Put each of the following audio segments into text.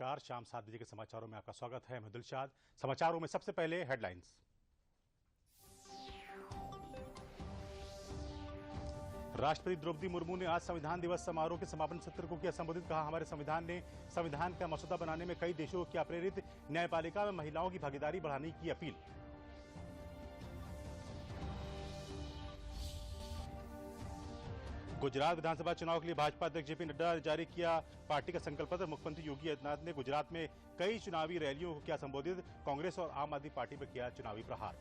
नमस्कार, शाम 7 बजे के समाचारों में आपका स्वागत है। मैं दिलशाद। समाचारों में सबसे पहले हेडलाइंस। राष्ट्रपति द्रौपदी मुर्मू ने आज संविधान दिवस समारोह के समापन सत्र को किया संबोधित। कहा, हमारे संविधान ने संविधान का मसौदा बनाने में कई देशों को किया प्रेरित। न्यायपालिका में महिलाओं की भागीदारी बढ़ाने की अपील। गुजरात विधानसभा चुनाव के लिए भाजपा अध्यक्ष जेपी नड्डा ने जारी किया पार्टी का संकल्प पत्र। मुख्यमंत्री योगी आदित्यनाथ ने गुजरात में कई चुनावी रैलियों को किया संबोधित। कांग्रेस और आम आदमी पार्टी पर किया चुनावी प्रहार।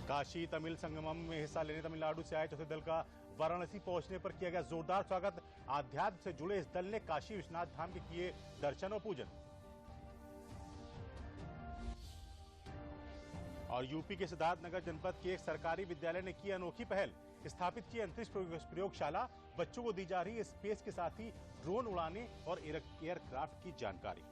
काशी तमिल संगमम में हिस्सा लेने तमिलनाडु से आए चौथे दल का वाराणसी पहुंचने पर किया गया जोरदार स्वागत। आध्यात्म से जुड़े इस दल ने काशी विश्वनाथ धाम के किए दर्शन और पूजन। और यूपी के सिद्धार्थनगर जनपद के एक सरकारी विद्यालय ने की अनोखी पहल। स्थापित की अंतरिक्ष प्रयोगशाला। बच्चों को दी जा रही स्पेस के साथ ही ड्रोन उड़ाने और एयरक्राफ्ट की जानकारी।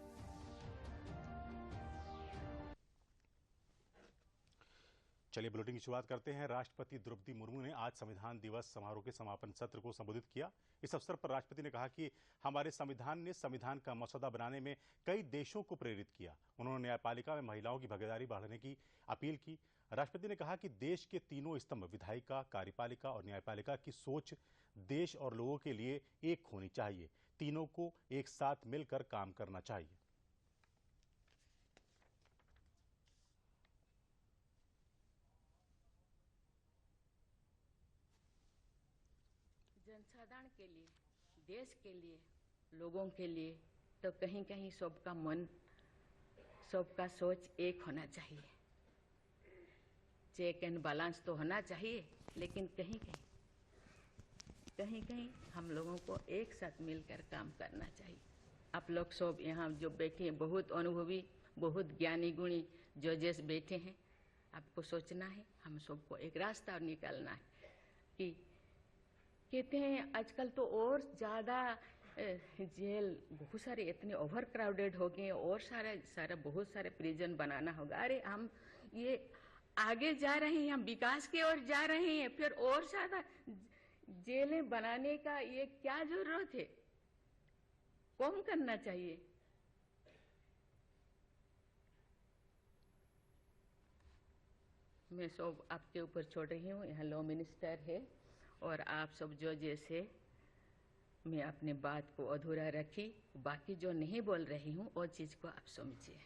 चलिए बुलेटिन की शुरुआत करते हैं। राष्ट्रपति द्रौपदी मुर्मू ने आज संविधान दिवस समारोह के समापन सत्र को संबोधित किया। इस अवसर पर राष्ट्रपति ने कहा कि हमारे संविधान ने संविधान का मसौदा बनाने में कई देशों को प्रेरित किया। उन्होंने न्यायपालिका में महिलाओं की भागीदारी बढ़ाने की अपील की। राष्ट्रपति ने कहा कि देश के तीनों स्तंभ विधायिका, कार्यपालिका और न्यायपालिका की सोच देश और लोगों के लिए एक होनी चाहिए। तीनों को एक साथ मिलकर काम करना चाहिए। जनसाधारण के लिए, देश के लिए, लोगों के लिए तो कहीं कहीं सबका मन, सबका सोच एक होना चाहिए। चेक एंड बैलेंस तो होना चाहिए, लेकिन कहीं कहीं हम लोगों को एक साथ मिलकर काम करना चाहिए। आप लोग सब यहाँ जो बैठे हैं, बहुत अनुभवी, बहुत ज्ञानी गुणी जजेस बैठे हैं। आपको सोचना है, हम सबको एक रास्ता निकालना है कि कहते हैं आजकल तो और ज्यादा जेल बहुत सारे इतने ओवर क्राउडेड हो गए और सारा बहुत सारे प्रिजन बनाना होगा। अरे हम ये आगे जा रहे हैं, हम विकास की ओर जा रहे हैं, फिर और ज्यादा जेलें बनाने का ये क्या जरूरत है? कम करना चाहिए। मैं सब आपके ऊपर छोड़ रही हूँ। यहाँ लॉ मिनिस्टर है और आप सब जो जैसे, मैं अपने बात को अधूरा रखी, बाकी जो नहीं बोल रही हूँ वो चीज को आप समझिए।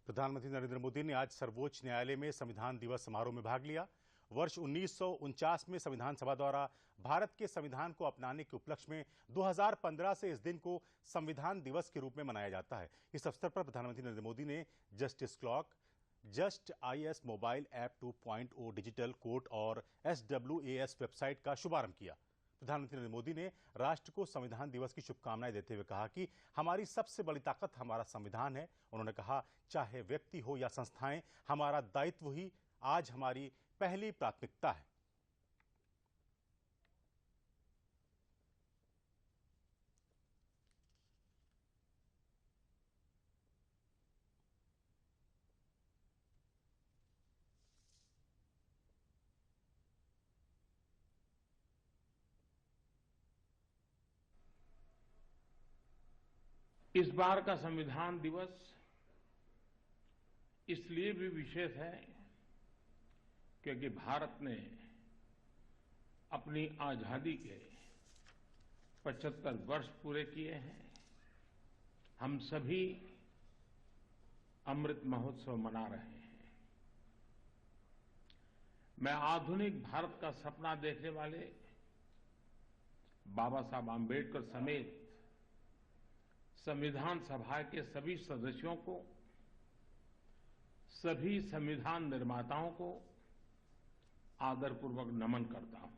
प्रधानमंत्री नरेंद्र मोदी ने आज सर्वोच्च न्यायालय में संविधान दिवस समारोह में भाग लिया। वर्ष 1949 में संविधान सभा द्वारा भारत के संविधान को अपनाने के उपलक्ष्य में 2015 से इस दिन को संविधान दिवस के रूप में मनाया जाता है। इस अवसर पर प्रधानमंत्री नरेंद्र मोदी ने justice clock, just IAS mobile app 2.0 digital court और SWAS वेबसाइट का शुभारंभ किया। प्रधानमंत्री नरेंद्र मोदी ने राष्ट्र को संविधान दिवस की शुभकामनाएं देते हुए कहा कि हमारी सबसे बड़ी ताकत हमारा संविधान है। उन्होंने कहा, चाहे व्यक्ति हो या संस्थाएं, हमारा दायित्व ही आज हमारी पहली प्राथमिकता है। इस बार का संविधान दिवस इसलिए भी विशेष है क्योंकि भारत ने अपनी आजादी के 75 वर्ष पूरे किए हैं। हम सभी अमृत महोत्सव मना रहे हैं। मैं आधुनिक भारत का सपना देखने वाले बाबा साहब आम्बेडकर समेत संविधान सभा के सभी सदस्यों को, सभी संविधान निर्माताओं को आदरपूर्वक नमन करता हूं।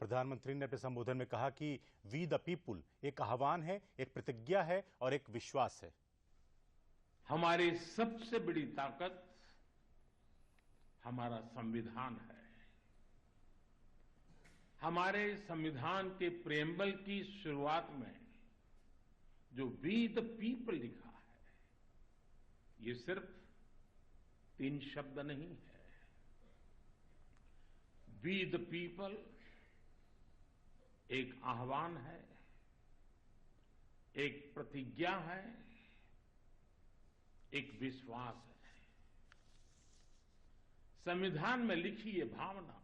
प्रधानमंत्री ने अपने संबोधन में कहा कि वी द पीपुल एक आह्वान है, एक प्रतिज्ञा है और एक विश्वास है। हमारी सबसे बड़ी ताकत हमारा संविधान है। हमारे संविधान के प्रेम्बल की शुरुआत में जो वी द पीपल लिखा है, ये सिर्फ 3 शब्द नहीं है। वी द पीपल एक आह्वान है, एक प्रतिज्ञा है, एक विश्वास है। संविधान में लिखी ये भावना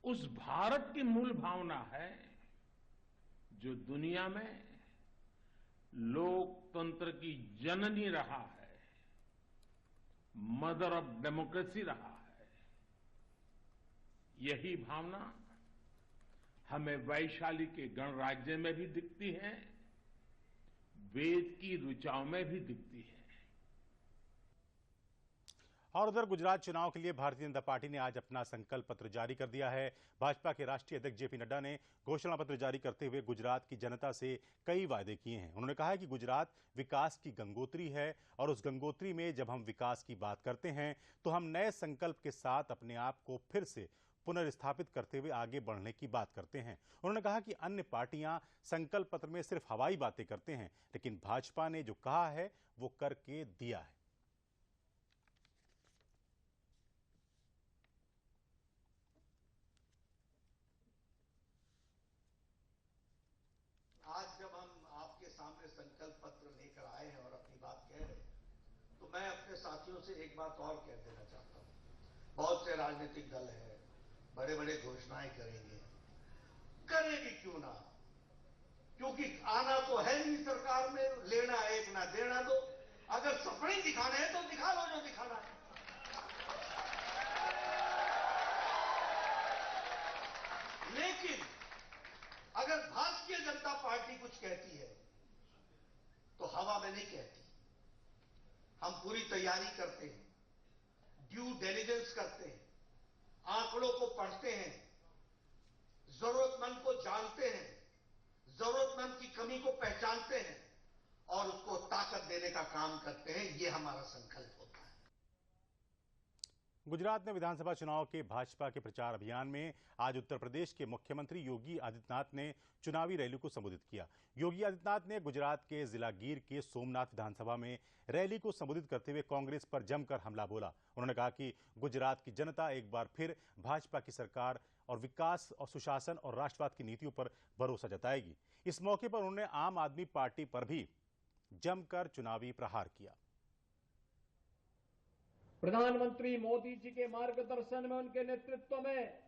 उस भारत की मूल भावना है जो दुनिया में लोकतंत्र की जननी रहा है, मदर ऑफ डेमोक्रेसी रहा है। यही भावना हमें वैशाली के गणराज्य में भी दिखती है, वेद की ऋचाओं में भी दिखती है। और उधर गुजरात चुनाव के लिए भारतीय जनता पार्टी ने आज अपना संकल्प पत्र जारी कर दिया है। भाजपा के राष्ट्रीय अध्यक्ष जेपी नड्डा ने घोषणा पत्र जारी करते हुए गुजरात की जनता से कई वादे किए हैं। उन्होंने कहा है कि गुजरात विकास की गंगोत्री है और उस गंगोत्री में जब हम विकास की बात करते हैं तो हम नए संकल्प के साथ अपने आप को फिर से पुनर्स्थापित करते हुए आगे बढ़ने की बात करते हैं। उन्होंने कहा कि अन्य पार्टियां संकल्प पत्र में सिर्फ हवाई बातें करते हैं, लेकिन भाजपा ने जो कहा है वो करके दिया है। आज जब हम आपके सामने संकल्प पत्र लेकर आए हैं और अपनी बात कह रहे हैं, तो मैं अपने साथियों से एक बात और कह देना चाहता हूं। बहुत से राजनीतिक दल हैं, बड़े बड़े घोषणाएं करेंगे, करेगी क्यों ना, क्योंकि आना तो है नहीं सरकार में, लेना एक ना देना दो। अगर सपने दिखाने हैं तो दिखा लो जो दिखाना है। लेकिन अगर भारतीय जनता पार्टी कुछ कहती है तो हवा में नहीं कहती। हम पूरी तैयारी करते हैं, ड्यू डिलिजेंस करते हैं, आंकड़ों को पढ़ते हैं, जरूरतमंद को जानते हैं, जरूरतमंद की कमी को पहचानते हैं और उसको ताकत देने का काम करते हैं। ये हमारा संकल्प होता है। गुजरात में विधानसभा चुनाव के भाजपा के प्रचार अभियान में आज उत्तर प्रदेश के मुख्यमंत्री योगी आदित्यनाथ ने चुनावी रैली को संबोधित किया। योगी आदित्यनाथ ने गुजरात के जिला गीर के सोमनाथ विधानसभा में रैली को संबोधित करते हुए कांग्रेस पर जमकर हमला बोला। उन्होंने कहा कि गुजरात की जनता एक बार फिर भाजपा की सरकार और विकास और सुशासन और राष्ट्रवाद की नीतियों पर भरोसा जताएगी। इस मौके पर उन्होंने आम आदमी पार्टी पर भी जमकर चुनावी प्रहार किया। प्रधानमंत्री मोदी जी के मार्गदर्शन में, उनके नेतृत्व में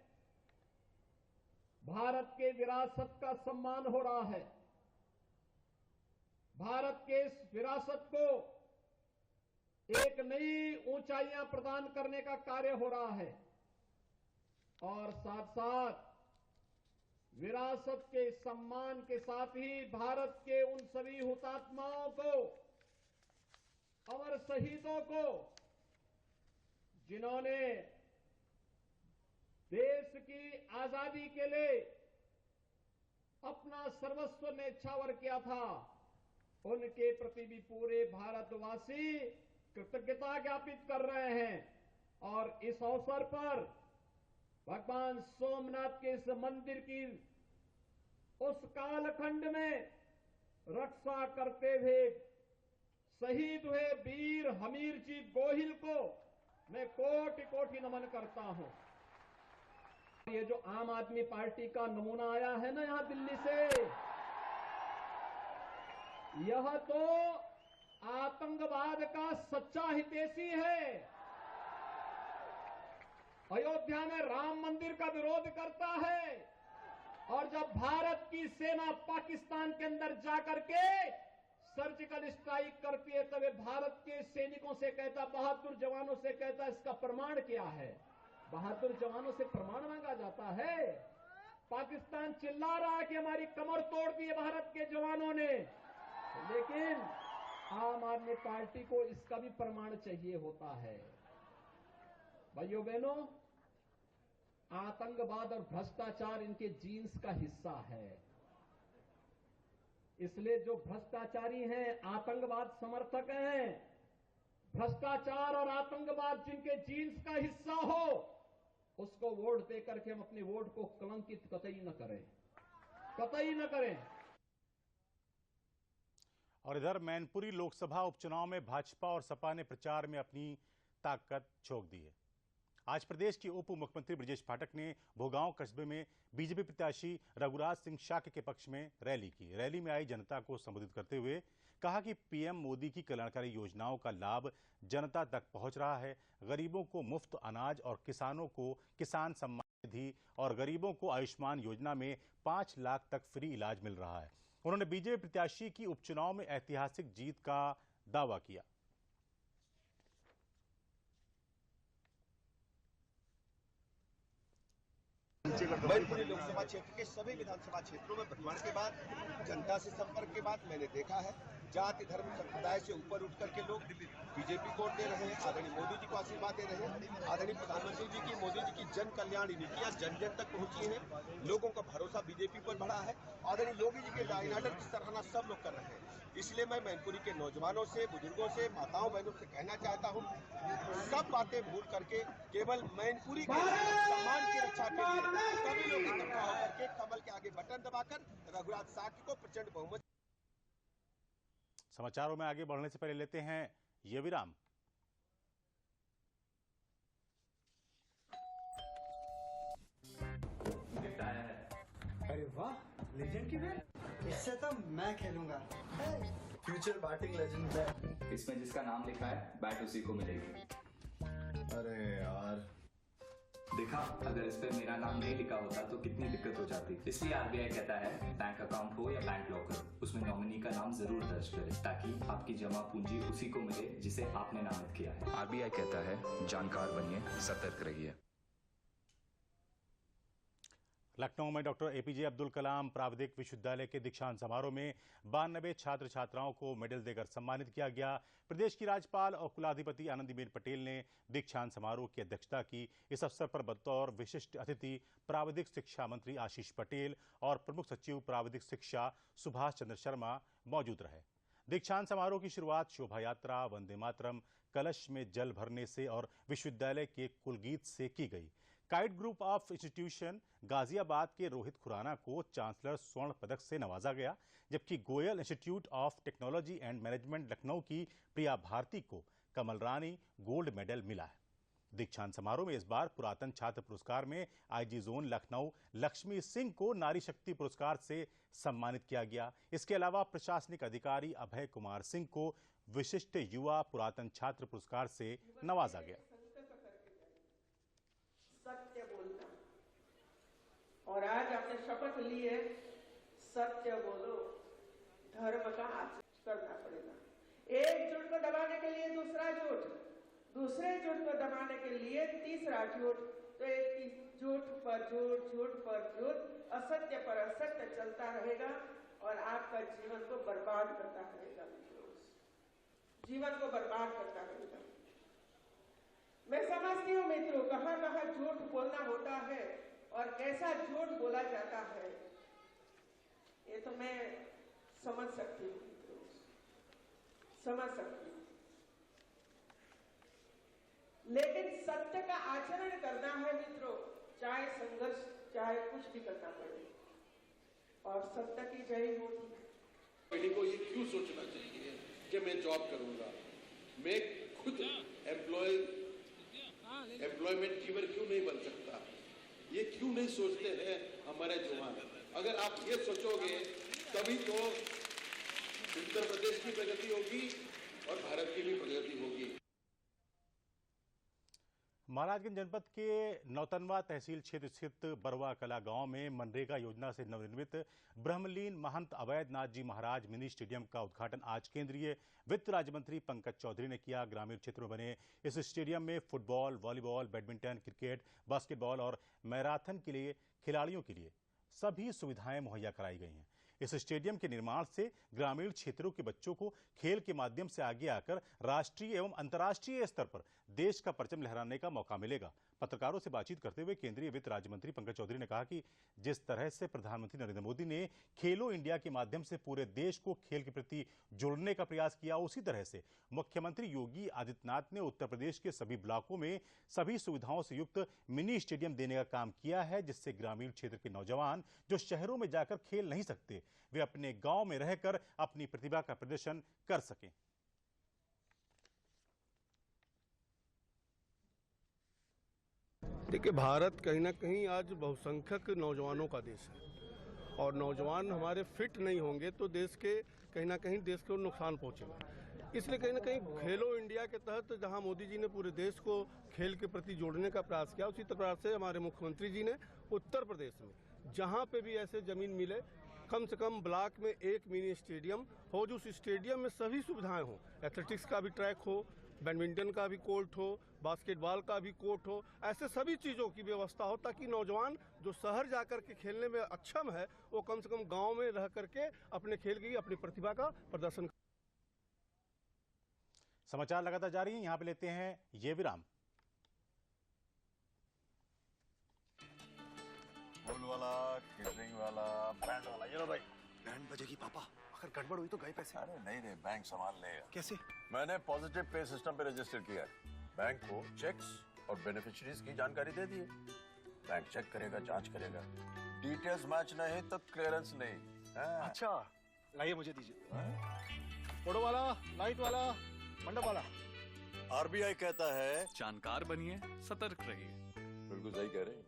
भारत के विरासत का सम्मान हो रहा है। भारत के इस विरासत को एक नई ऊंचाइयां प्रदान करने का कार्य हो रहा है और साथ साथ विरासत के सम्मान के साथ ही भारत के उन सभी हुतात्माओं को, अमर शहीदों को, जिन्होंने देश की आजादी के लिए अपना सर्वस्व न्यौछावर किया था, उनके प्रति भी पूरे भारतवासी कृतज्ञता ज्ञापित कर रहे हैं। और इस अवसर पर भगवान सोमनाथ के इस मंदिर की उस कालखंड में रक्षा करते हुए शहीद हुए वीर हमीर जी गोहिल को मैं कोटि कोटि नमन करता हूं। ये जो आम आदमी पार्टी का नमूना आया है ना यहां दिल्ली से, यह तो आतंकवाद का सच्चा हितैषी है। अयोध्या में राम मंदिर का विरोध करता है और जब भारत की सेना पाकिस्तान के अंदर जाकर के सर्जिकल स्ट्राइक करती है तब भारत के सैनिकों से कहता, बहादुर जवानों से कहता, इसका प्रमाण क्या है? बहादुर जवानों से प्रमाण मांगा जाता है। पाकिस्तान चिल्ला रहा है कि हमारी कमर तोड़ दी है भारत के जवानों ने, लेकिन आम आदमी पार्टी को इसका भी प्रमाण चाहिए होता है। भाइयों बहनों, आतंकवाद और भ्रष्टाचार इनके जीन्स का हिस्सा है। इसलिए जो भ्रष्टाचारी हैं, आतंकवाद समर्थक हैं, भ्रष्टाचार और आतंकवाद जिनके जीन्स का हिस्सा हो, उसको वोट देकर के हम अपने वोट को कलंकित कतई न करें, कतई न करें। और इधर मैनपुरी लोकसभा उपचुनाव में भाजपा और सपा ने प्रचार में अपनी ताकत झोंक दी है। आज प्रदेश के उप मुख्यमंत्री ब्रजेश पाठक ने भोगांव कस्बे में बीजेपी प्रत्याशी रघुराज सिंह शाक्य के पक्ष में रैली की। रैली में आई जनता को संबोधित करते हुए कहा कि पीएम मोदी की कल्याणकारी योजनाओं का लाभ जनता तक पहुंच रहा है। गरीबों को मुफ्त अनाज और किसानों को किसान सम्मान निधि और गरीबों को आयुष्मान योजना में 5 लाख तक फ्री इलाज मिल रहा है। उन्होंने बीजेपी प्रत्याशी की उपचुनाव में ऐतिहासिक जीत का दावा किया। मैनपुरी लोकसभा क्षेत्र के सभी विधानसभा क्षेत्रों में भ्रमण के बाद, जनता से संपर्क के बाद मैंने देखा है जाति धर्म संप्रदाय से ऊपर उठ करके लोग बीजेपी को वोट दे रहे हैं। आदरणीय मोदी जी को आशीर्वाद दे रहे हैं। आदरणीय प्रधानमंत्री जी की, मोदी जी की जन कल्याण नीतियां जन जन तक पहुंची हैं। लोगों का भरोसा बीजेपी पर बढ़ा है। आदरणीय योगी जी के लॉ एंड ऑर्डर की सराहना सब लोग कर रहे हैं। इसलिए मैं मैनपुरी के नौजवानों से, बुजुर्गों से, माताओं बहनों से कहना चाहता हूं, सब बातें भूल करके केवल मैनपुरी के सम्मान की रक्षा के लिए सभी लोग इकट्ठा होकर के कमल के आगे बटन दबाकर रघुराज शाक्य को प्रचंड बहुमत। समाचारों में आगे बढ़ने से पहले लेते हैं ये विराम। अरे वाह, लेजेंड की बैट। इससे तो मैं खेलूंगा। फ्यूचर बैटिंग लेजेंड है। इसमें जिसका नाम लिखा है बैट उसी को मिलेगी। अरे यार, देखा, अगर इस पे मेरा नाम नहीं लिखा होता तो कितनी दिक्कत हो जाती। इसलिए आरबीआई कहता है बैंक अकाउंट हो या बैंक लॉकर, उसमें नॉमिनी का नाम जरूर दर्ज करें ताकि आपकी जमा पूंजी उसी को मिले जिसे आपने नामित किया है। आरबीआई कहता है जानकार बनिए, सतर्क रहिए। लखनऊ में डॉक्टर एपीजे अब्दुल कलाम प्राविधिक विश्वविद्यालय के दीक्षांत समारोह में 92 छात्र छात्राओं को मेडल देकर सम्मानित किया गया। प्रदेश की राज्यपाल और कुलाधिपति आनंदीबेन पटेल ने दीक्षांत समारोह की अध्यक्षता की। इस अवसर पर बतौर विशिष्ट अतिथि प्राविधिक शिक्षा मंत्री आशीष पटेल और प्रमुख सचिव प्राविधिक शिक्षा सुभाष चंद्र शर्मा मौजूद रहे। दीक्षांत समारोह की शुरुआत शोभा यात्रा, वंदे मातरम, कलश में जल भरने से और विश्वविद्यालय के कुलगीत से की गई। Kite group of institution Ghaziabad के रोहित खुराना को चांसलर स्वर्ण पदक से नवाजा गया, जबकि Goyal institute of technology and management Lucknow की प्रिया भारती को कमल रानी गोल्ड मेडल मिला है। दीक्षांत समारोह में इस बार पुरातन छात्र पुरस्कार में आईजी जोन लखनऊ लक्ष्मी सिंह को नारी शक्ति पुरस्कार से सम्मानित किया गया। इसके अलावा प्रशासनिक अधिकारी अभय कुमार सिंह को विशिष्ट युवा पुरातन छात्र पुरस्कार से नवाजा गया। सत्य बोलना, और आज आपने शपथ ली है सत्य बोलो, धर्म का आचरण करना पड़ेगा। एक झूठ को दबाने के लिए दूसरा झूठ, दूसरे झूठ को दबाने के लिए तीसरा झूठ, तो एक झूठ पर झूठ, झूठ पर झूठ, असत्य पर असत्य चलता रहेगा और आपका जीवन को बर्बाद करता रहेगा। जीवन को बर्बाद करता रहेगा। मैं समझती हूँ मित्रों, कहाँ कहाँ झूठ बोलना होता है और कैसा झूठ बोला जाता है, ये तो मैं समझ सकती हूँ मित्रों, समझ सकती हूँ। लेकिन सत्य का आचरण करना है मित्रों, चाहे संघर्ष, चाहे कुछ भी करना पड़े, और सत्य की जय होगी। पीढ़ी को ये क्यों सोचना चाहिए कि मैं जॉब करूंगा, मैं खुद एम्प्लॉयमेंट गिवर क्यों नहीं बन सकता, ये क्यों नहीं सोचते हैं हमारे जवान। अगर आप ये सोचोगे तभी तो उत्तर प्रदेश की प्रगति होगी और भारत की भी प्रगति होगी। महाराजगंज जनपद के नौतनवा तहसील क्षेत्र स्थित बरवा कला गांव में मनरेगा योजना से नवनिर्मित ब्रह्मलीन महंत अवैधनाथ जी महाराज मिनी स्टेडियम का उद्घाटन आज केंद्रीय वित्त राज्य मंत्री पंकज चौधरी ने किया। ग्रामीण क्षेत्रों में बने इस स्टेडियम में football, volleyball, badminton, cricket, basketball और मैराथन के लिए खिलाड़ियों के लिए सभी सुविधाएं मुहैया कराई गई हैं। इस स्टेडियम के निर्माण से ग्रामीण क्षेत्रों के बच्चों को खेल के माध्यम से आगे आकर राष्ट्रीय एवं अंतर्राष्ट्रीय स्तर पर देश का परचम लहराने का मौका मिलेगा। पत्रकारों से बातचीत करते हुए केंद्रीय वित्त राज्य मंत्री पंकज चौधरी ने कहा कि जिस तरह से प्रधानमंत्री नरेंद्र मोदी ने खेलो इंडिया के माध्यम से पूरे देश को खेल के प्रति जोड़ने का प्रयास किया, उसी तरह से मुख्यमंत्री योगी आदित्यनाथ ने उत्तर प्रदेश के सभी ब्लॉकों में सभी सुविधाओं से युक्त मिनी स्टेडियम देने का काम किया है, जिससे ग्रामीण क्षेत्र के नौजवान जो शहरों में जाकर खेल नहीं सकते वे अपने गांव में रहकर अपनी प्रतिभा का प्रदर्शन कर सकें। देखिए, भारत कहीं ना कहीं आज बहुसंख्यक नौजवानों का देश है और नौजवान हमारे फिट नहीं होंगे तो देश के कहीं ना कहीं देश को नुकसान पहुंचेगा। इसलिए कहीं ना कहीं खेलो इंडिया के तहत जहां मोदी जी ने पूरे देश को खेल के प्रति जोड़ने का प्रयास किया, उसी प्रकार से हमारे मुख्यमंत्री जी ने उत्तर प्रदेश में जहां पे भी ऐसे जमीन मिले कम से कम ब्लॉक में एक मिनी स्टेडियम हो, जो उस स्टेडियम में सभी सुविधाएं हो, एथलेटिक्स का भी ट्रैक हो, बैडमिंटन का भी कोर्ट हो, बास्केटबॉल का भी कोर्ट हो, ऐसे सभी चीज़ों की व्यवस्था हो ताकि नौजवान जो शहर जाकर के खेलने में अक्षम है वो कम से कम गांव में रह करके अपने खेल की अपनी प्रतिभा का प्रदर्शन। समाचार लगातार जारी हैं, यहां पे लेते हैं ये विराम। फूल वाला, केटरिंग वाला, बैंड वाला, ये लो भाई। बैंड बजेगी पापा, अगर गड़बड़ हुई तो गए पैसे। अरे नहीं रे, बैंक संभाल लेगा। कैसे? मैंने पॉजिटिव पे सिस्टम पे रजिस्टर किया है। बैंक को चेक्स और बेनिफिशियरीज की जानकारी दे दी है। बैंक चेक करेगा, जांच करेगा, डिटेल्स मैच नहीं तो क्लियरेंस नहीं। अच्छा, लाइए मुझे दीजिए। फोटो वाला, लाइट वाला, मंडप वाला। आरबीआई कहता है जानकार बनिए, सतर्क रहिए। बिल्कुल सही कह रहे हैं।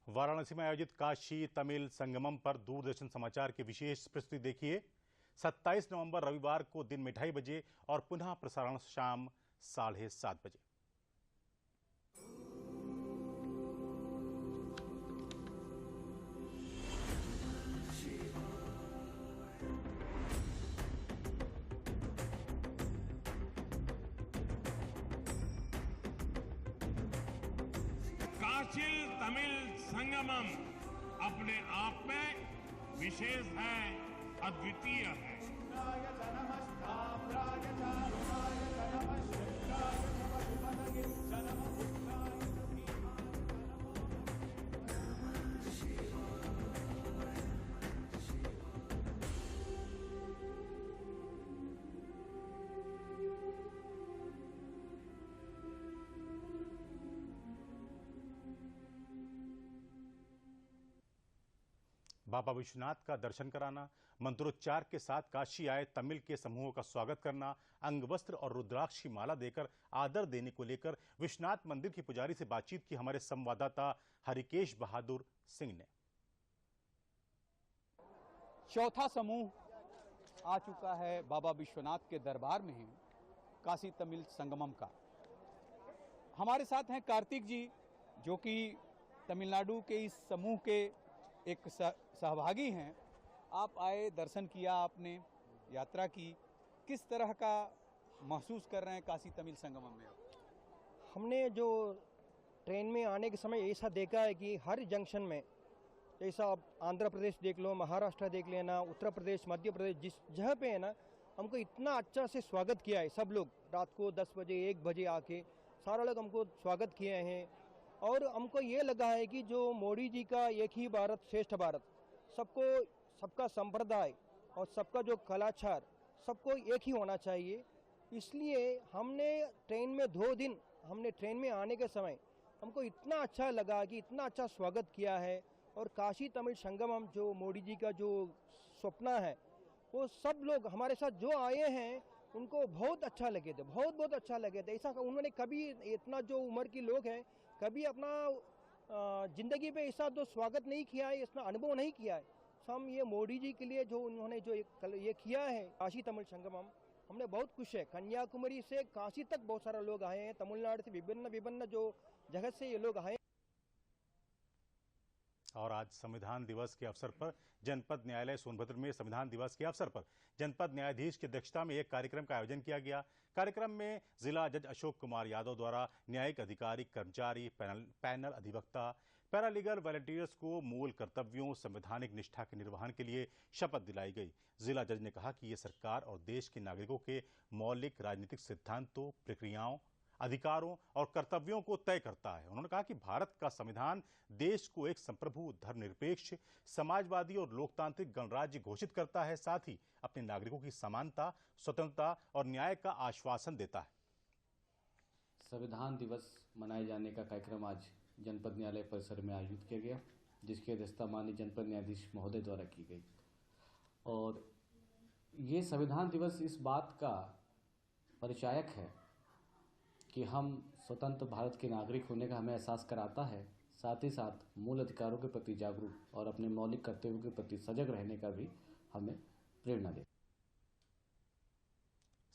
वाराणसी में आयोजित काशी तमिल संगमम पर दूरदर्शन समाचार की विशेष प्रस्तुति देखिए। 27 नवंबर रविवार को दिन में 2:30 बजे और पुनः प्रसारण शाम 7:30 बजे। काशी तमिल संगमम अपने आप में विशेष है, अद्वितीय है। बाबा विश्वनाथ का दर्शन कराना, मंत्रोच्चार के साथ काशी आए तमिल के समूहों का स्वागत करना, अंगवस्त्र और रुद्राक्ष की माला देकर आदर देने को लेकर विश्वनाथ मंदिर के पुजारी से बातचीत की हमारे संवाददाता हरिकेश बहादुर सिंह ने। चौथा समूह आ चुका है बाबा विश्वनाथ के दरबार में, काशी तमिल संगमम का। हमारे साथ हैं कार्तिक जी, जो कि तमिलनाडु के इस समूह के एक सहभागी हैं। आप आए, दर्शन किया आपने, यात्रा की, किस तरह का महसूस कर रहे हैं काशी तमिल संगमम में? हमने जो ट्रेन में आने के समय ऐसा देखा है कि हर जंक्शन में, जैसा आप आंध्र प्रदेश देख लो, महाराष्ट्र देख लेना, उत्तर प्रदेश, मध्य प्रदेश, जिस जगह पे है ना, हमको इतना अच्छा से स्वागत किया है। सब लोग रात को 10 बजे 1 बजे आके सारा लोग हमको स्वागत किए हैं। और हमको ये लगा है कि जो मोदी जी का एक ही भारत श्रेष्ठ भारत, सबको, सबका संप्रदाय और सबका जो कलाचार, सबको एक ही होना चाहिए। इसलिए हमने ट्रेन में 2 दिन हमने ट्रेन में आने के समय हमको इतना अच्छा लगा कि इतना अच्छा स्वागत किया है। और काशी तमिल संगमम जो मोदी जी का जो सपना है, वो सब लोग हमारे साथ जो आए हैं उनको बहुत अच्छा लगे थे, बहुत अच्छा लगे थे। ऐसा उन्होंने कभी, इतना जो उम्र के लोग हैं, कभी अपना जिंदगी पे ऐसा तो स्वागत नहीं किया है, इतना अनुभव नहीं किया है। हम ये मोदी जी के लिए जो उन्होंने जो ये किया है काशी तमिल संगमम, हमने बहुत खुश है। कन्याकुमारी से काशी तक बहुत सारे लोग आए हैं, तमिलनाडु से विभिन्न जो जगह से ये लोग आए। और आज संविधान दिवस के अवसर पर जनपद न्यायालय सोनभद्र में संविधान दिवस के अवसर पर जनपद न्यायाधीश की अध्यक्षता में एक कार्यक्रम का आयोजन किया गया। कार्यक्रम में जिला जज अशोक कुमार यादव द्वारा न्यायिक अधिकारी, कर्मचारी, पैनल अधिवक्ता, पैरालीगल वॉलंटियर्स को मूल कर्तव्यों, संवैधानिक निष्ठा के निर्वहन के लिए शपथ दिलाई गई। जिला जज ने कहा कि ये सरकार और देश के नागरिकों के मौलिक राजनीतिक सिद्धांतों, प्रक्रियाओं, अधिकारों और कर्तव्यों को तय करता है। उन्होंने कहा कि भारत का संविधान देश को एक संप्रभु, धर्मनिरपेक्ष, समाजवादी और लोकतांत्रिक गणराज्य घोषित करता है, साथ ही अपने नागरिकों की समानता, स्वतंत्रता और न्याय का आश्वासन देता है। संविधान दिवस मनाए जाने का कार्यक्रम आज जनपद न्यायालय परिसर में आयोजित किया गया। जिसकी अध्यक्षता माननीय जनपद न्यायाधीश महोदय द्वारा की गई। और ये संविधान दिवस इस बात का परिचायक है कि हम स्वतंत्र भारत के नागरिक होने का हमें एहसास कराता है, साथ ही साथ मूल अधिकारों के प्रति जागरूक और अपने मौलिक कर्तव्यों के प्रति सजग रहने का भी हमें प्रेरणा देता है।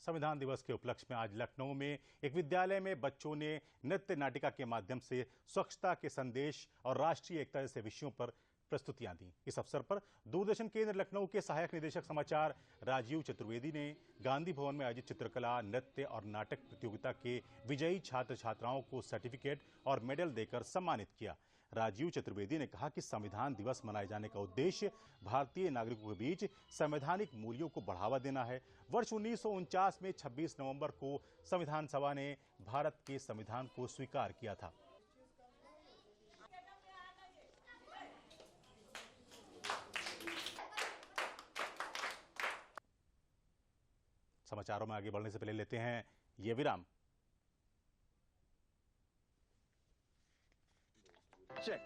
संविधान दिवस के उपलक्ष्य में आज लखनऊ में एक विद्यालय में बच्चों ने नृत्य नाटिका के माध्यम से स्वच्छता के संदेश और राष्ट्रीय एकता जैसे विषयों पर प्रस्तुतियां दी। इस अवसर पर दूरदर्शन केंद्र लखनऊ के सहायक निदेशक समाचार राजीव चतुर्वेदी ने गांधी भवन में आयोजित चित्रकला, नृत्य और नाटक प्रतियोगिता के विजयी छात्र छात्राओं को सर्टिफिकेट और मेडल देकर सम्मानित किया। राजीव चतुर्वेदी ने कहा कि संविधान दिवस मनाए जाने का उद्देश्य भारतीय नागरिकों के बीच संवैधानिक मूल्यों को बढ़ावा देना है। वर्ष 1949 में 26 नवंबर को संविधान सभा ने भारत के संविधान को स्वीकार किया था। समाचारों में आगे बढ़ने से पहले लेते हैं ये विराम। चेक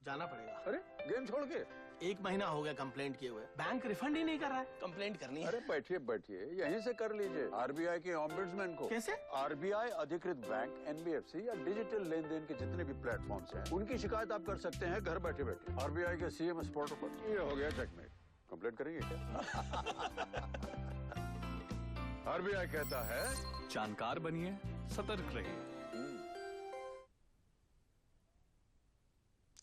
जाना पड़ेगा। अरे गेम छोड़ के 1 महीना हो गया कंप्लेंट किए हुए, बैंक रिफंड ही नहीं कर रहा है। कंप्लेंट करनी है। अरे बैठिए बैठिए, यहीं से कर लीजिए आरबीआई के ऑम्बुड्समैन को। कैसे? आरबीआई अधिकृत बैंक, एनबीएफसी या डिजिटल लेन देन के जितने भी प्लेटफॉर्म्स हैं, उनकी शिकायत आप कर सकते हैं घर बैठे बैठे। आरबीआई के सीएमएस पोर्टल पर। ये हो गया चेकमेट। कंप्लेंट करेंगे क्या? आरबीआई कहता है जानकार बनिए, सतर्क रहिए।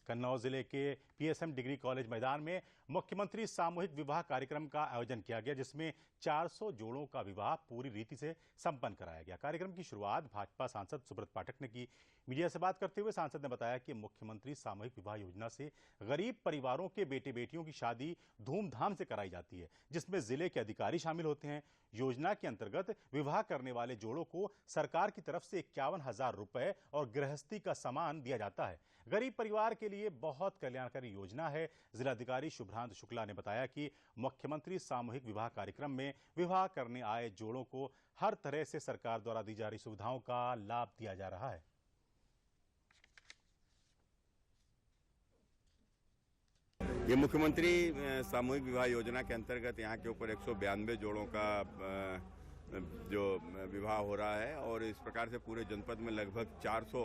कन्नौज जिले के पीएसएम डिग्री कॉलेज मैदान में मुख्यमंत्री सामूहिक विवाह कार्यक्रम का आयोजन किया गया, जिसमें 400 जोड़ों का विवाह पूरी रीति से संपन्न कराया गया। कार्यक्रम की शुरुआत भाजपा सांसद सुब्रत पाठक ने की। मीडिया से बात करते हुए सांसद ने बताया कि मुख्यमंत्री सामूहिक विवाह योजना से गरीब परिवारों के बेटे बेटियों की शादी धूमधाम से कराई जाती है, जिसमें जिले के अधिकारी शामिल होते हैं। योजना के अंतर्गत विवाह करने वाले जोड़ों को सरकार की तरफ से 51,000 रुपए और गृहस्थी का सामान दिया जाता है। गरीब परिवार के लिए बहुत कल्याणकारी योजना है। जिलाधिकारी शुभ्रांत शुक्ला ने बताया कि मुख्यमंत्री सामूहिक विवाह कार्यक्रम में विवाह करने आए जोड़ों को हर तरह से सरकार द्वारा दी जा रही सुविधाओं का लाभ दिया जा रहा है। ये मुख्यमंत्री सामूहिक विवाह योजना के अंतर्गत यहाँ के ऊपर 192 जोड़ों का जो विवाह हो रहा है और इस प्रकार से पूरे जनपद में लगभग 400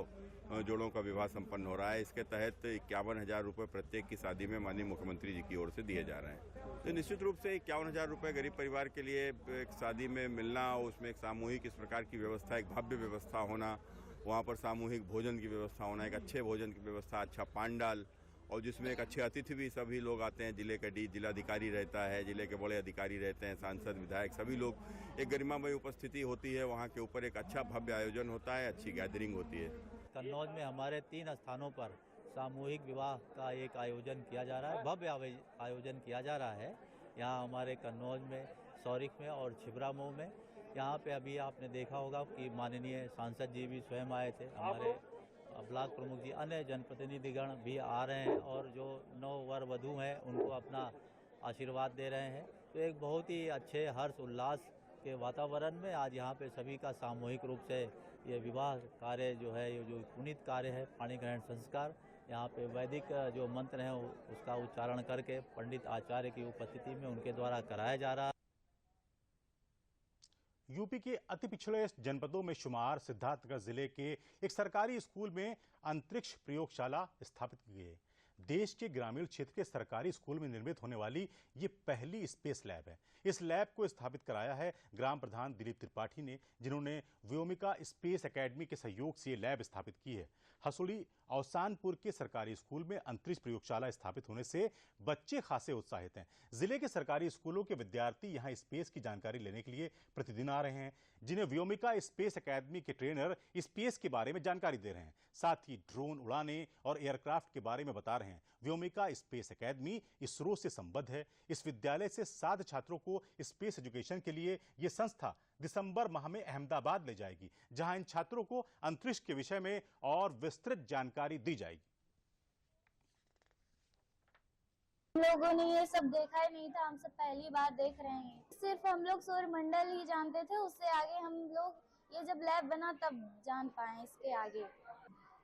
जोड़ों का विवाह संपन्न हो रहा है। इसके तहत 51,000 रुपये प्रत्येक की शादी में माननीय मुख्यमंत्री जी की ओर से दिए जा रहे हैं। तो निश्चित रूप से 51,000 रुपये गरीब परिवार के लिए एक शादी में मिलना, उसमें एक सामूहिक इस प्रकार की व्यवस्था, एक भव्य व्यवस्था होना, वहाँ पर सामूहिक भोजन की व्यवस्था होना, एक अच्छे भोजन की व्यवस्था, अच्छा पांडाल, और जिसमें एक अच्छे अतिथि भी सभी लोग आते हैं। जिले का जिलाधिकारी रहता है, जिले के बड़े अधिकारी रहते हैं, सांसद, विधायक, सभी लोग, एक गरिमामय उपस्थिति होती है। वहाँ के ऊपर एक अच्छा भव्य आयोजन होता है, अच्छी गैदरिंग होती है। कन्नौज में हमारे 3 स्थानों पर सामूहिक विवाह का एक आयोजन किया जा रहा है, भव्य आयोजन किया जा रहा है। यहाँ हमारे कन्नौज में, सौरिख में और छिबरामऊ में। यहाँ पे अभी आपने देखा होगा कि माननीय सांसद जी भी स्वयं आए थे, हमारे ब्लॉक प्रमुख जी, अन्य जनप्रतिनिधिगण भी आ रहे हैं और जो नव वर वधू हैं उनको अपना आशीर्वाद दे रहे हैं। तो एक बहुत ही अच्छे हर्ष उल्लास के वातावरण में आज यहाँ पे सभी का सामूहिक रूप से ये विवाह कार्य जो है, ये जो पुनीत कार्य है, पाणी ग्रहण संस्कार, यहाँ पे वैदिक जो मंत्र हैं उसका उच्चारण करके पंडित आचार्य की उपस्थिति में उनके द्वारा कराया जा रहा है। यूपी के अति पिछड़े जनपदों में शुमार सिद्धार्थनगर जिले के एक सरकारी स्कूल में अंतरिक्ष प्रयोगशाला स्थापित की गई है। देश के ग्रामीण क्षेत्र के सरकारी स्कूल में निर्मित होने वाली ये पहली स्पेस लैब है। इस लैब को स्थापित कराया है ग्राम प्रधान दिलीप त्रिपाठी ने, जिन्होंने व्योमिका स्पेस एकेडमी के सहयोग से ये लैब स्थापित की है। हसुड़ी अवसानपुर के सरकारी स्कूल में अंतरिक्ष प्रयोगशाला स्थापित होने से बच्चे खासे उत्साहित हैं। जिले के सरकारी स्कूलों के विद्यार्थी यहां स्पेस की जानकारी लेने के लिए प्रतिदिन आ रहे हैं, जिन्हें व्योमिका स्पेस एकेडमी के ट्रेनर स्पेस के बारे में जानकारी दे रहे हैं। साथ ही ड्रोन उड़ाने और एयरक्राफ्ट के बारे में बता रहे हैं। व्योमिका स्पेस एकेडमी इसरो से संबद्ध है। इस विद्यालय से 7 छात्रों को स्पेस एजुकेशन के लिए ये संस्था दिसंबर माह में अहमदाबाद ले जाएगी, जहां इन छात्रों को अंतरिक्ष के विषय में और विस्तृत जानकारी दी जाएगी। लोगों ने ये सब देखा ही नहीं था, हम सब पहली बार देख रहे हैं। सिर्फ हम लोग सौरमंडल ही जानते थे, उससे आगे हम लोग ये जब लैब बना तब जान पाए इसके आगे।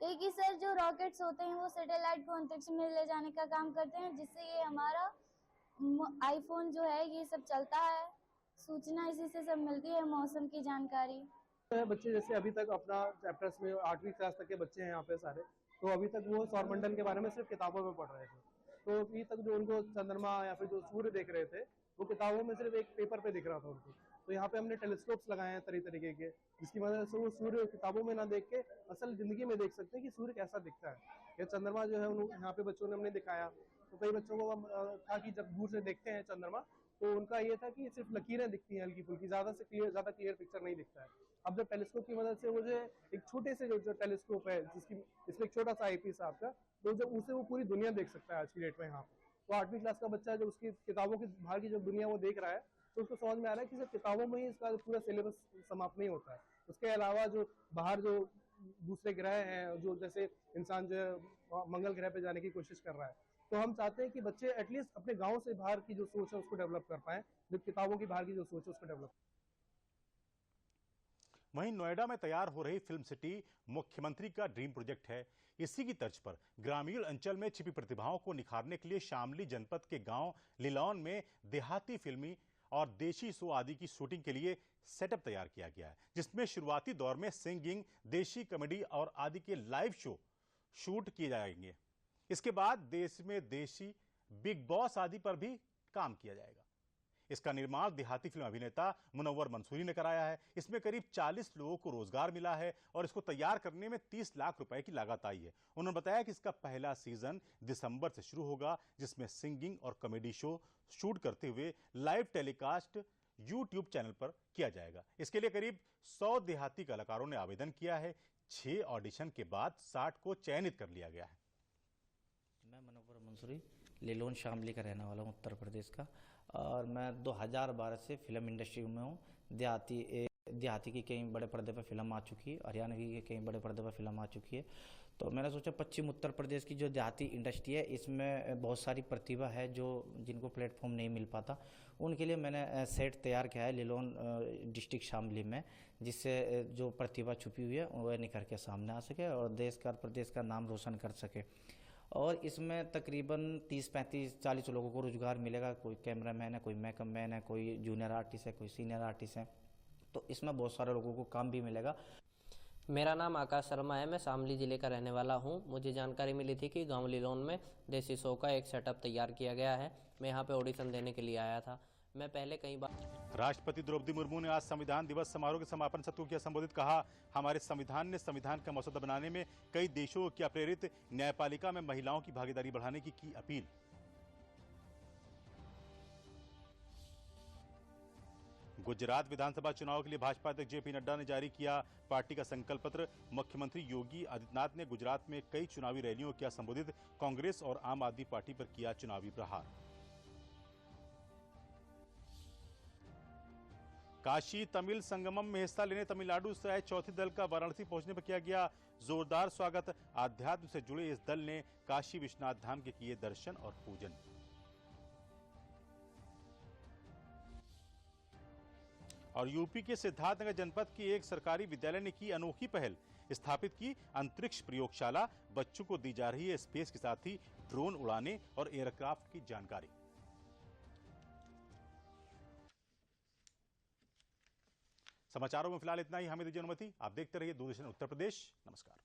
एक ही सर जो रॉकेट्स होते हैं वो सैटेलाइट को अंतरिक्ष में ले जाने का काम करते हैं, जिससे ये हमारा आईफोन जो है ये सब चलता है। सूचना इसी से सब मिलती है, मौसम की जानकारी। बच्चे जैसे अभी तक अपना चैप्टर्स में 8वीं क्लास तक के बच्चे हैं यहाँ पे सारे, तो अभी तक वो सौरमंडल के बारे में सिर्फ किताबों में पढ़ रहे थे। तो अभी तक जो उनको चंद्रमा या फिर जो सूर्य देख रहे थे वो किताबों में सिर्फ एक पेपर पे दिख रहा था उनको। तो यहाँ पे हमने टेलीस्कोप्स लगाए हैं तरह तरीके के, जिसकी मदद से वो सूर्य किताबों में ना देख के असल जिंदगी में देख सकते हैं कि सूर्य कैसा दिखता है। या चंद्रमा जो है यहाँ पे बच्चों ने हमने दिखाया, तो कई बच्चों को था कि जब दूर से देखते हैं चंद्रमा तो उनका ये था कि सिर्फ लकीरें दिखती हैं हल्की फुल्की, ज्यादा क्लियर पिक्चर नहीं दिखता है। अब जब टेलीस्कोप की मदद से वो जो एक छोटे से जो टेलीस्कोप है जिसकी इसमें एक छोटा सा आईपीस आपका, तो जब उसे वो पूरी दुनिया देख सकता है आज की डेट में। यहाँ तो 8वीं क्लास का बच्चा जब उसकी किताबों की बाहर की जो दुनिया वो देख रहा है तो उसको समझ में आ रहा है कि सिर्फ किताबों में ही इसका पूरा सिलेबस समाप्त नहीं होता है। उसके अलावा जो बाहर जो दूसरे ग्रह हैं, जो जैसे इंसान जो है मंगल ग्रह पे जाने की कोशिश कर रहा है, तो हम चाहते हैं कि बच्चे एटलीस्ट अपने गांव से बाहर की जो सोच है उसको डेवलप कर पाएं, जो किताबों की बाहर की जो सोच है उसको डेवलप। वहीं नोएडा में तैयार हो रही फिल्म सिटी मुख्यमंत्री का ड्रीम प्रोजेक्ट है। इसी की तर्ज पर ग्रामीण अंचल में छिपी प्रतिभाओं को निखारने के लिए शामली जनपद के गांव लिलौन में देहाती फिल्मी और देशी शो आदि की शूटिंग के लिए सेटअप तैयार किया गया है, जिसमें शुरुआती दौर में सिंगिंग, देशी कॉमेडी और आदि के लाइव शो शूट किए जाएंगे। इसके बाद देश में देशी बिग बॉस आदि पर भी काम किया जाएगा। इसका निर्माण देहाती फिल्म अभिनेता मुनव्वर मंसूरी ने कराया है। इसमें करीब 40 लोगों को रोजगार मिला है और इसको तैयार करने में 30 लाख रुपए की लागत आई है। उन्होंने बताया कि इसका पहला सीजन दिसंबर से शुरू होगा, जिसमें सिंगिंग और कॉमेडी शो शूट करते हुए लाइव टेलीकास्ट यूट्यूब चैनल पर किया जाएगा। इसके लिए करीब 100 देहाती कलाकारों ने आवेदन किया है। 6 ऑडिशन के बाद 60 को चयनित कर लिया गया है। मैं मुनव्वर मंसूरी लिलोन शामली का रहने वाला हूँ, उत्तर प्रदेश का, और मैं 2012 से फिल्म इंडस्ट्री में हूँ। देहाती की कई बड़े पर्दे पर फिल्म आ चुकी है, हरियाणा की कई बड़े पर्दे पर फिल्म आ चुकी है। तो मैंने सोचा पश्चिम उत्तर प्रदेश की जो देहाती इंडस्ट्री है इसमें बहुत सारी प्रतिभा है जो जिनको प्लेटफॉर्म नहीं मिल पाता, उनके लिए मैंने सेट तैयार किया है लिलोन डिस्ट्रिक्ट शामली में, जिससे जो प्रतिभा छुपी हुई है वह निखर के सामने आ सके और देश का प्रदेश का नाम रोशन कर सके। और इसमें तकरीबन 30, 35, 40 लोगों को रोजगार मिलेगा। कोई कैमरामैन है, कोई मेकअप मैन है, कोई जूनियर आर्टिस्ट है, कोई सीनियर आर्टिस्ट है। तो इसमें बहुत सारे लोगों को काम भी मिलेगा। मेरा नाम आकाश शर्मा है, मैं शामली ज़िले का रहने वाला हूं। मुझे जानकारी मिली थी कि गांव लिलोन में देसी शो का एक सेटअप तैयार किया गया है। मैं यहां पे ऑडिशन देने के लिए आया था। मैं पहले कई बार राष्ट्रपति द्रौपदी मुर्मू ने आज संविधान दिवस समारोह के समापन सत्र को किया संबोधित। कहा, हमारे संविधान ने संविधान का मसौदा बनाने में कई देशों को किया प्रेरित, न्यायपालिका में महिलाओं की भागीदारी बढ़ाने की अपील। गुजरात विधानसभा चुनाव के लिए भाजपा अध्यक्ष जेपी नड्डा ने जारी किया पार्टी का संकल्प पत्र। मुख्यमंत्री योगी आदित्यनाथ ने गुजरात में कई चुनावी रैलियों को किया संबोधित। कांग्रेस और आम आदमी पार्टी पर किया चुनावी प्रहार। काशी तमिल संगमम में हिस्सा लेने तमिलनाडु से आए चौथे दल का वाराणसी पहुंचने पर किया गया जोरदार स्वागत। आध्यात्म से जुड़े इस दल ने काशी विश्वनाथ धाम के किए दर्शन और पूजन। और यूपी के सिद्धार्थनगर जनपद के एक सरकारी विद्यालय ने की अनोखी पहल, स्थापित की अंतरिक्ष प्रयोगशाला। बच्चों को दी जा रही है स्पेस के साथ ही ड्रोन उड़ाने और एयरक्राफ्ट की जानकारी। समाचारों में फिलहाल इतना ही। हमें दीजिए अनुमति। आप देखते रहिए दूरदर्शन उत्तर प्रदेश। नमस्कार।